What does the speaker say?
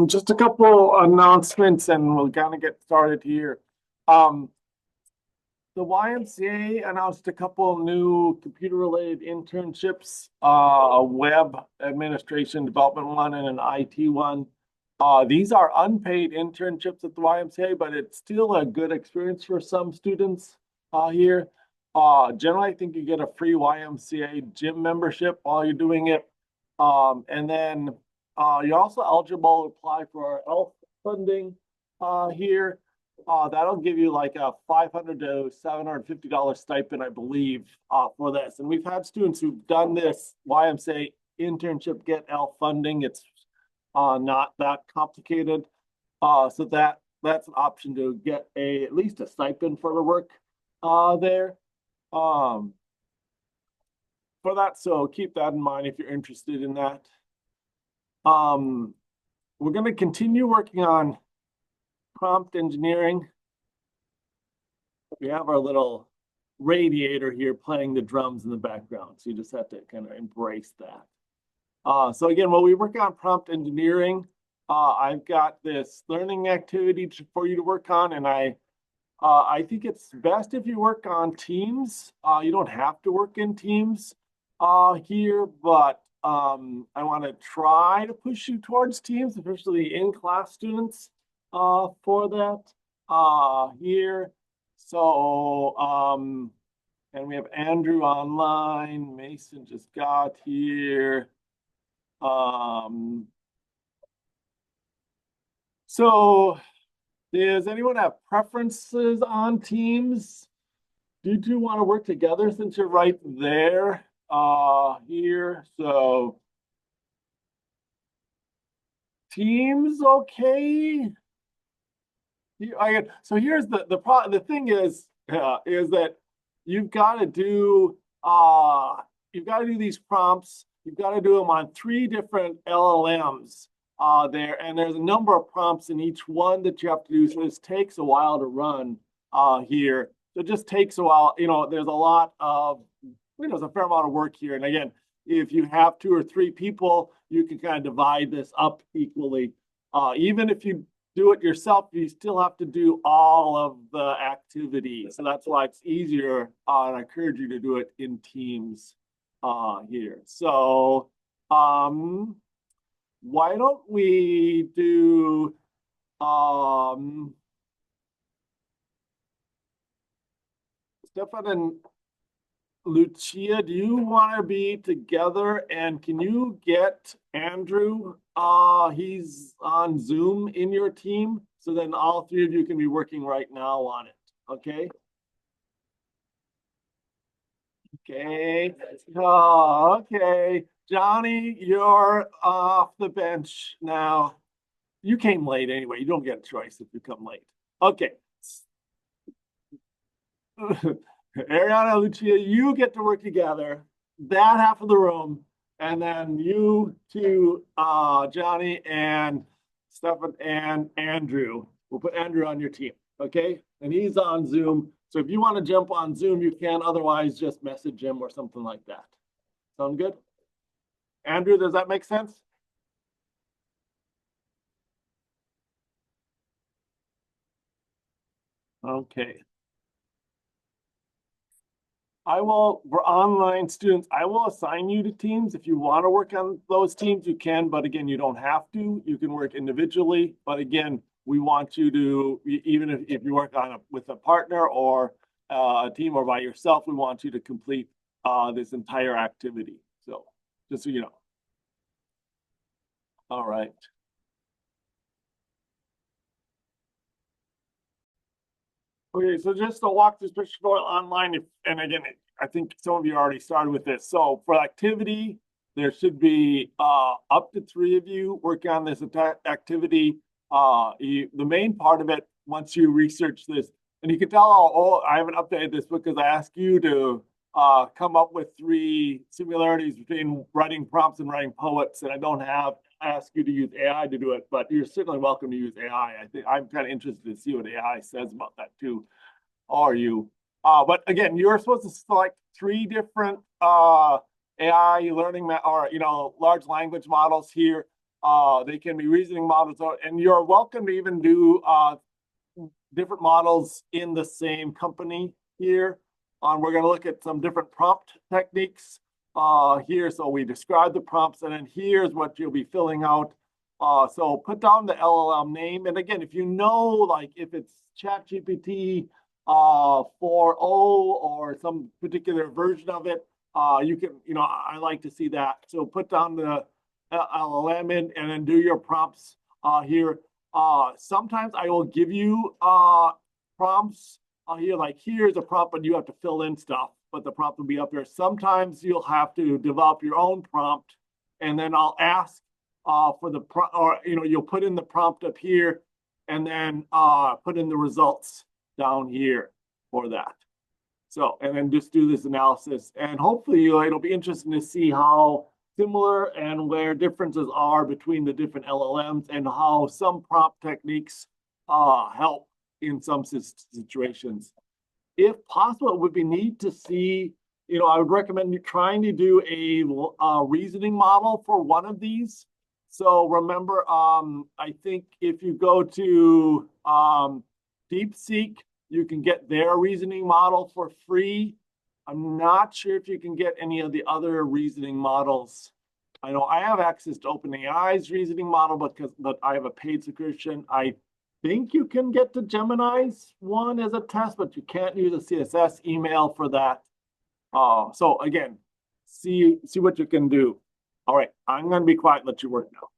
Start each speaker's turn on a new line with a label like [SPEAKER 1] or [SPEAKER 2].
[SPEAKER 1] Just a couple announcements and we'll kind of get started here. Um, the YMCA announced a couple new computer-related internships, a web administration development one and an IT one. These are unpaid internships at the YMCA, but it's still a good experience for some students here. Generally, I think you get a free YMCA gym membership while you're doing it. And then you're also eligible to apply for ELF funding here. That'll give you like a $500 to $750 stipend, I believe, for this. And we've had students who've done this YMCA internship get ELF funding. It's not that complicated. So that's an option to get at least a stipend for the work there. Um, for that, so keep that in mind if you're interested in that. We're going to continue working on prompt engineering. We have our little radiator here playing the drums in the background, so you just have to kind of embrace that. So again, while we work on prompt engineering, I've got this learning activity for you to work on, and I think it's best if you work on teams. You don't have to work in teams here, but I want to try to push you towards teams, especially in-class students for that here. So, and we have Andrew online. Mason just got here. So does anyone have preferences on teams? Do you two want to work together since you're right there here? So teams, okay. So here's the thing is that you've got to do these prompts. You've got to do them on 3 different LLMs there, and there's a number of prompts in each one that you have to do. So this takes a while to run here. So it just takes a while. There's a lot of there's a fair amount of work here. And again, if you have 2 or 3 people, you can kind of divide this up equally. Even if you do it yourself, you still have to do all of the activities. So that's why it's easier. And I encourage you to do it in teams here. So why don't we do Stefan and Lucia, do you want to be together? And can you get Andrew? He's on Zoom in your team. So then all 3 of you can be working right now on it. Okay. Okay. Oh, okay. Johnny, you're off the bench now. You came late anyway. You don't get a choice if you come late. Okay. Ariana, Lucia, you get to work together, that half of the room, and then you two, Johnny and Stefan and Andrew. We'll put Andrew on your team, okay? And he's on Zoom. So if you want to jump on Zoom, you can. Otherwise, just message him or something like that. Sound good? Andrew, does that make sense? Okay. For online students, I will assign you to teams. If you want to work on those teams, you can, but again, you don't have to. You can work individually. But again, we want you to, even if you work on with a partner or a team or by yourself, we want you to complete this entire activity. So just so you know. All right. Okay, so just to walk this picture online, and again, I think some of you already started with this. So for activity, there should be up to 3 of you working on this activity. The main part of it, once you research this, and you can tell, I haven't updated this because I asked you to come up with 3 similarities between writing prompts and writing poets, and I don't have ask you to use AI to do it, but you're certainly welcome to use AI. I think I'm kind of interested to see what AI says about that too. Are you? But again, you're supposed to select 3 different AI learning or large language models here. They can be reasoning models, and you're welcome to even do different models in the same company here. We're going to look at some different prompt techniques here. So we describe the prompts, and then here's what you'll be filling out. So put down the LLM name. And again, if you know, like if it's ChatGPT 4.0 or some particular version of it, you can, I like to see that. So put down the LLM in, and then do your prompts here. Sometimes I will give you prompts here, like here's a prompt, but you have to fill in stuff, but the prompt will be up there. Sometimes you'll have to develop your own prompt, and then I'll ask for the or you'll put in the prompt up here, and then put in the results down here for that. So, and then just do this analysis, and hopefully it'll be interesting to see how similar and where differences are between the different LLMs, and how some prompt techniques help in some situations. If possible, it would be neat to see, I would recommend you trying to do a reasoning model for one of these. So remember, I think if you go to DeepSeek, you can get their reasoning model for free. I'm not sure if you can get any of the other reasoning models. I know I have access to OpenAI's reasoning model, but I have a paid subscription. I think you can get the Gemini's one as a test, but you can't use a CSS email for that. So again, see what you can do. All right, I'm going to be quiet, let you work now.